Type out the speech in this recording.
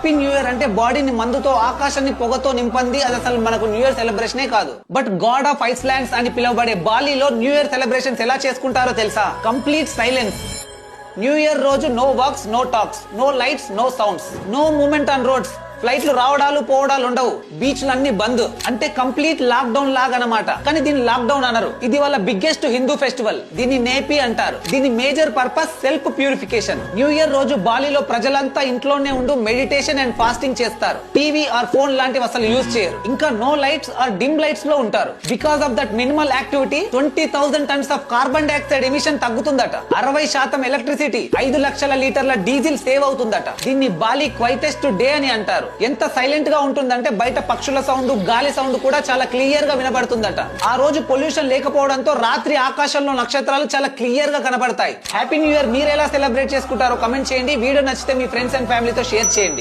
Happy new year అంటే బాడీని మందుతో ఆకాశాన్ని పొగతో నింపంది. అది అసలు మనకు న్యూ ఇయర్ సెలబ్రేషనే కాదు. బట్ గాడ్ ఆఫ్ ఐస్లాండ్స్ అని పిలువబడే బాలీలో న్యూ ఇయర్ సెలబ్రేషన్స్ ఎలా చేసుకుంటారో తెలుసా? Complete silence. న్యూ ఇయర్ రోజు no walks, no talks, no lights, no sounds, no moment on roads. ఫ్లైట్లు రావడాలు పోవడాలు ఉండవు. బీచ్లు అన్ని బంద్. అంటే కంప్లీట్ లాక్ డౌన్ లాగా అనమాట. కానీ దీన్ని లాక్ డౌన్ అనరు. ఇది వాళ్ళ బిగ్గెస్ట్ హిందూ ఫెస్టివల్. దీన్ని నేపి అంటారు. దీని major purpose self purification. New year రోజు బాలీలో ప్రజలంతా ఇంట్లోనే ఉంటూ మెడిటేషన్ అండ్ ఫాస్టింగ్ చేస్తారు. టీవీ ఆర్ ఫోన్ లాంటివి అసలు యూజ్ చేయరు. ఇంకా no lights or dim lights లో ఉంటారు. Because of that minimal activity 20,000 tons of carbon dioxide emission తగ్గుతుందట. 60% ఎలక్ట్రిసిటీ, 5 లక్షల లీటర్ల డీజిల్ సేవ్ అవుతుందట. దీన్ని బాలీ క్వైటెస్ట్ డే అని అంటారు. ఎంత సైలెంట్ గా ఉంటుందంటే బయట పక్షుల సౌండ్, గాలి సౌండ్ కూడా చాలా క్లియర్ గా వినబడుతుందట. ఆ రోజు పొల్యూషన్ లేకపోవడంతో రాత్రి ఆకాశంలో నక్షత్రాలు చాలా క్లియర్ గా కనబడతాయి. హ్యాపీ న్యూ ఇయర్ మీరు ఎలా సెలబ్రేట్ చేసుకుంటారో కమెంట్ చేయండి. వీడియో నచ్చితే మీ ఫ్రెండ్స్ అండ్ ఫ్యామిలీతో షేర్ చేయండి.